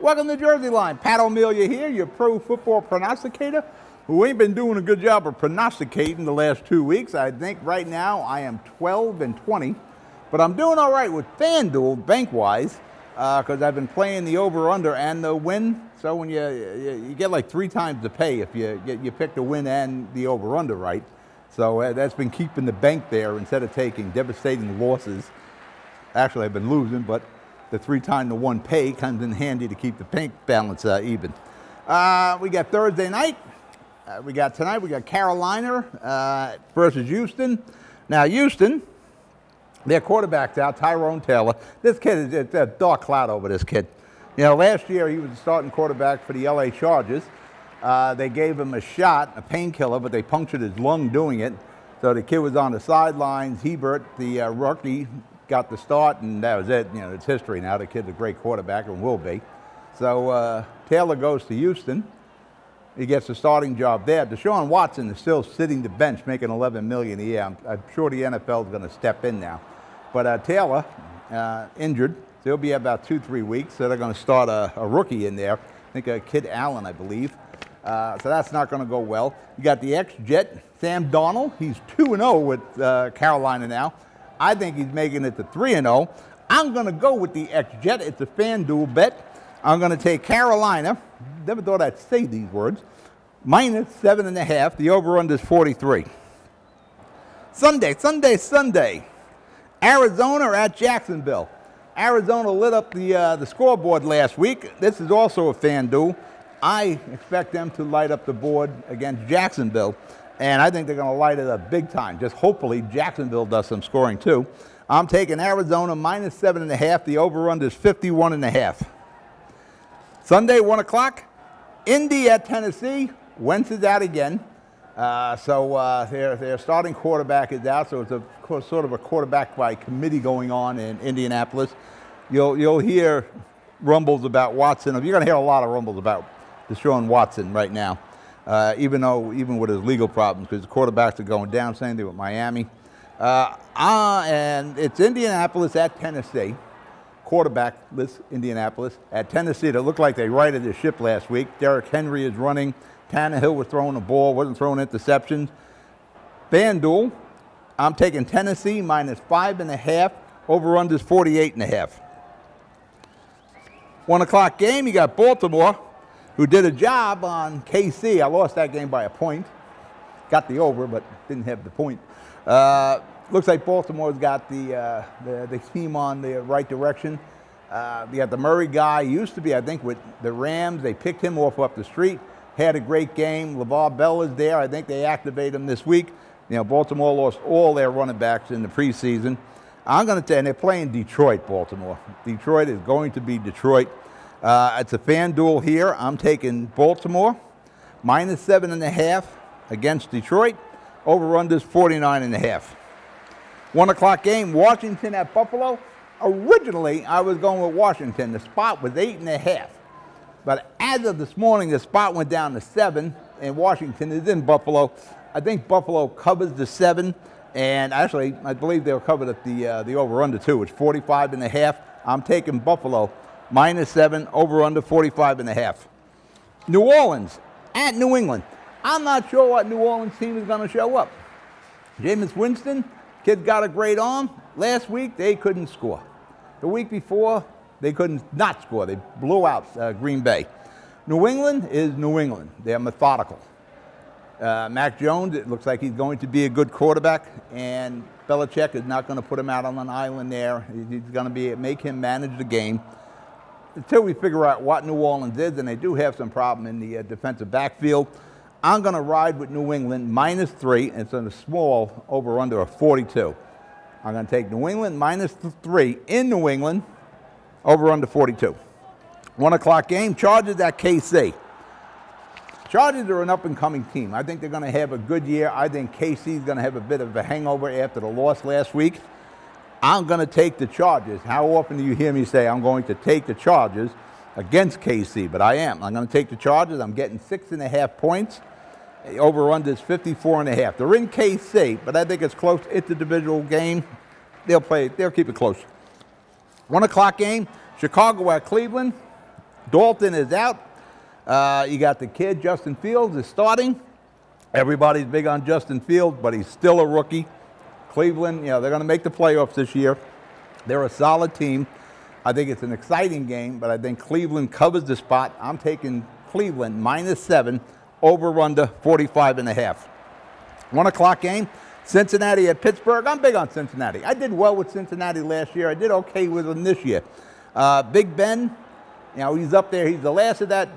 Welcome to Jersey Line. Pat O'Melia here, your pro football prognosticator, who ain't been doing a good job of prognosticating the last 2 weeks. I think right now I am 12-20, but I'm doing all right with Fanduel bank-wise because I've been playing the over/under and the win. So when you get like 3 times the pay if you pick the win and the over/under right. So that's been keeping the bank there instead of taking devastating losses. Actually, I've been losing, but the 3 times the 1 pay comes in handy to keep the bank balance even. We got Thursday night. We got tonight. We got Carolina versus Houston. Now, Houston, their quarterback's out, Tyrone Taylor. This kid is a dark cloud over this kid. You know, last year he was the starting quarterback for the LA Chargers. They gave him a shot, a painkiller, but they punctured his lung doing it. So the kid was on the sidelines. Hebert, the rookie, got the start, and that was it. You know, it's history now. The kid's a great quarterback and will be. So Taylor goes to Houston. He gets the starting job there. Deshaun Watson is still sitting the bench, making $11 million a year. I'm sure the NFL is going to step in now. But Taylor, injured, so he'll be about 2-3 weeks. So they're going to start a rookie in there. I think a Kid Allen, I believe. So that's not going to go well. You got the ex-Jet, Sam Darnold. He's 2-0 with Carolina now. I think he's making it to 3-0. I'm going to go with the ex-Jet. It's a Fanduel bet. I'm going to take Carolina. Never thought I'd say these words. Minus 7.5. The over-under is 43. Sunday. Arizona at Jacksonville. Arizona lit up the scoreboard last week. This is also a Fanduel. I expect them to light up the board against Jacksonville. And I think they're going to light it up big time. Just hopefully Jacksonville does some scoring too. I'm taking Arizona minus 7.5. The over-under is 51.5. Sunday, 1 o'clock. Indy at Tennessee. Wentz is out again. So their starting quarterback is out. So it's a sort of a quarterback by committee going on in Indianapolis. You'll hear rumbles about Watson. You're going to hear a lot of rumbles about Deshaun Watson right now. Even with his legal problems, because the quarterbacks are going down. Same thing with Miami. And it's Indianapolis at Tennessee. Quarterbackless Indianapolis at Tennessee. That looked like they righted the ship last week. Derrick Henry is running. Tannehill was throwing the ball, wasn't throwing interceptions. Fanduel, I'm taking Tennessee minus 5.5. Over-under is 48.5. 1 o'clock game, you got Baltimore, who did a job on KC. I lost that game by a point. Got the over, but didn't have the point. Looks like Baltimore's got the team on the right direction. You got the Murray guy. Used to be, I think, with the Rams. They picked him off up the street. Had a great game. LeVar Bell is there. I think they activate him this week. You know, Baltimore lost all their running backs in the preseason. And they're playing Detroit, Baltimore. Detroit is going to be Detroit. It's a Fanduel here. I'm taking Baltimore minus 7.5 against Detroit. Over-under is 49.5. 1 o'clock game, Washington at Buffalo. Originally, I was going with Washington. The spot was 8.5. But as of this morning, the spot went down to 7, and Washington is in Buffalo. I think Buffalo covers the 7, and actually, I believe they'll cover the over-under too. It's 45.5. I'm taking Buffalo minus 7, over-under 45.5. New Orleans at New England. I'm not sure what New Orleans team is going to show up. Jameis Winston, kid got a great arm. Last week, they couldn't score. The week before, they couldn't not score. They blew out Green Bay. New England is New England. They're methodical. Mac Jones, it looks like he's going to be a good quarterback, and Belichick is not going to put him out on an island there. He's going to make him manage the game until we figure out what New Orleans is, and they do have some problem in the defensive backfield. I'm going to ride with New England minus 3. It's on a small over-under of 42. I'm going to take New England minus 3 in New England, over-under 42. 1 o'clock game, Chargers at KC. Chargers are an up-and-coming team. I think they're going to have a good year. I think KC is going to have a bit of a hangover after the loss last week. I'm going to take the Chargers. How often do you hear me say I'm going to take the Chargers against KC? But I am. I'm going to take the Chargers. I'm getting 6.5 points. Over-under is 54.5. They're in KC, but I think it's close. It's a divisional game. They'll keep it close. 1 o'clock game, Chicago at Cleveland. Dalton is out. You got the kid, Justin Fields, is starting. Everybody's big on Justin Fields, but he's still a rookie. Cleveland, they're going to make the playoffs this year. They're a solid team. I think it's an exciting game, but I think Cleveland covers the spot. I'm taking Cleveland -7, over under 45.5. 1 o'clock game, Cincinnati at Pittsburgh. I'm big on Cincinnati. I did well with Cincinnati last year. I did okay with them this year. Big Ben, he's up there. He's the last of that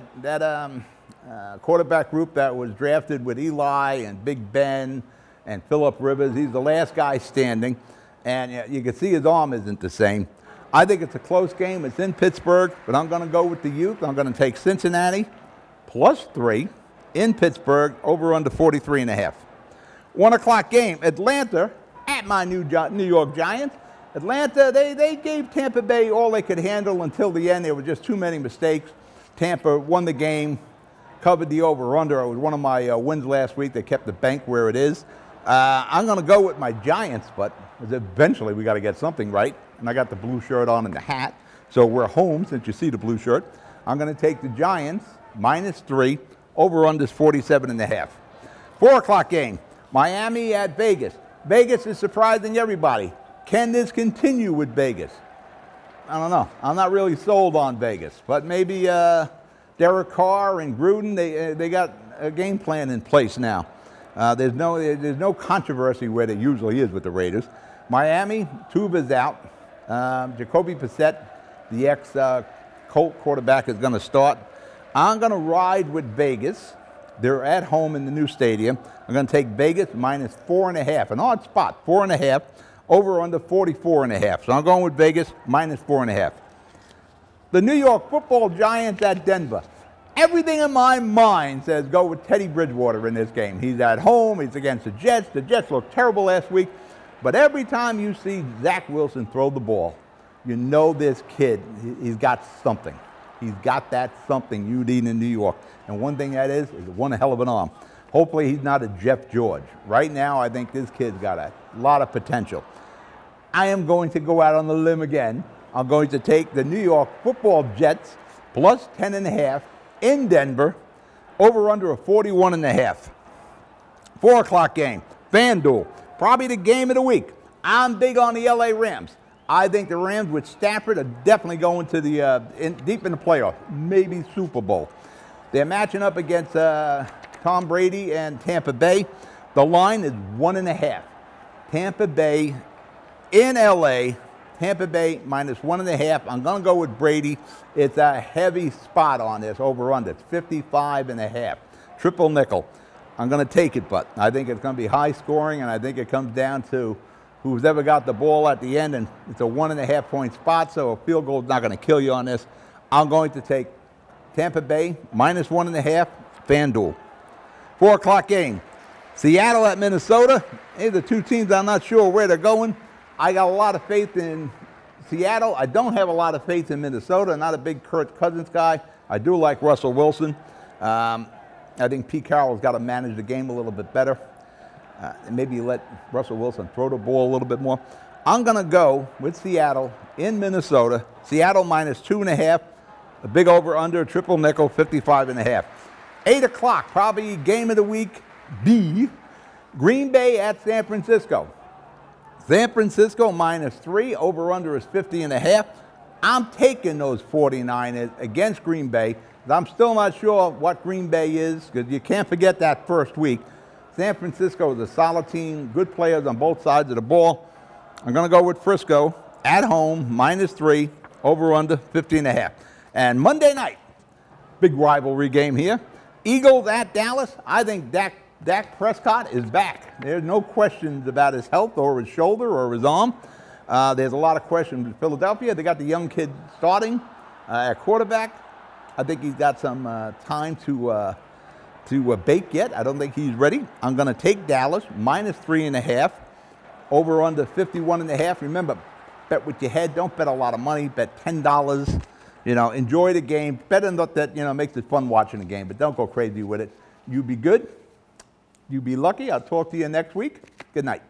quarterback group that was drafted with Eli and Big Ben and Phillip Rivers. He's the last guy standing, and you can see his arm isn't the same. I think it's a close game. It's in Pittsburgh, but I'm going to go with the youth. I'm going to take Cincinnati +3 in Pittsburgh, over under 43.5. 1 o'clock game, Atlanta at my New York Giants. Atlanta, they gave Tampa Bay all they could handle until the end. There were just too many mistakes. Tampa won the game, covered the over-under. It was one of my wins last week. They kept the bank where it is. I'm going to go with my Giants, but eventually we got to get something right. And I got the blue shirt on and the hat, so we're home since you see the blue shirt. I'm going to take the Giants -3, over-under 47.5. 4 o'clock game, Miami at Vegas. Vegas is surprising everybody. Can this continue with Vegas? I don't know. I'm not really sold on Vegas, but maybe Derek Carr and Gruden, they got a game plan in place now. There's no controversy where there usually is with the Raiders. Miami, Tuba's out. Jacoby Brissett, the ex-Colt quarterback, is going to start. I'm going to ride with Vegas. They're at home in the new stadium. I'm going to take Vegas -4.5. An odd spot, 4.5, over under 44.5. So I'm going with Vegas -4.5. The New York Football Giants at Denver. Everything in my mind says go with Teddy Bridgewater in this game. He's at home. He's against the Jets. The Jets looked terrible last week. But every time you see Zach Wilson throw the ball, you know this kid, he's got something. He's got that something you need in New York. And one thing that is one hell of an arm. Hopefully he's not a Jeff George. Right now, I think this kid's got a lot of potential. I am going to go out on the limb again. I'm going to take the New York Football Jets +10.5 in Denver, over under a 41.5. 4 o'clock game, Fanduel. Probably the game of the week. I'm big on the LA Rams. I think the Rams with Stafford are definitely going to the deep in the playoffs, maybe Super Bowl. They're matching up against Tom Brady and Tampa Bay. The line is 1.5. Tampa Bay in LA. Tampa Bay -1.5. I'm going to go with Brady. It's a heavy spot on this over-under. It's 55.5. Triple nickel. I'm going to take it, but I think it's going to be high scoring, and I think it comes down to who's ever got the ball at the end, and it's a 1.5 point spot, so a field goal is not going to kill you on this. I'm going to take Tampa Bay -1.5, Fanduel. 4 o'clock game, Seattle at Minnesota. These are the two teams I'm not sure where they're going. I got a lot of faith in Seattle. I don't have a lot of faith in Minnesota. Not a big Kirk Cousins guy. I do like Russell Wilson. I think Pete Carroll's got to manage the game a little bit better. And maybe let Russell Wilson throw the ball a little bit more. I'm going to go with Seattle in Minnesota. Seattle -2.5. A big over-under, triple nickel, 55.5. 8 o'clock, probably game of the week B. Green Bay at San Francisco. San Francisco -3, over-under is 50.5. I'm taking those 49ers against Green Bay. I'm still not sure what Green Bay is, because you can't forget that first week. San Francisco is a solid team, good players on both sides of the ball. I'm going to go with Frisco at home, -3, over-under 50.5. And Monday night, big rivalry game here. Eagles at Dallas. I think Dak Prescott is back. There's no questions about his health or his shoulder or his arm. There's a lot of questions with Philadelphia. They got the young kid starting at quarterback. I think he's got some time to bake yet. I don't think he's ready. I'm going to take Dallas, -3.5, over under 51.5. Remember, bet with your head. Don't bet a lot of money. Bet $10. Enjoy the game. Bet enough that, makes it fun watching the game, but don't go crazy with it. You be good. You be lucky. I'll talk to you next week. Good night.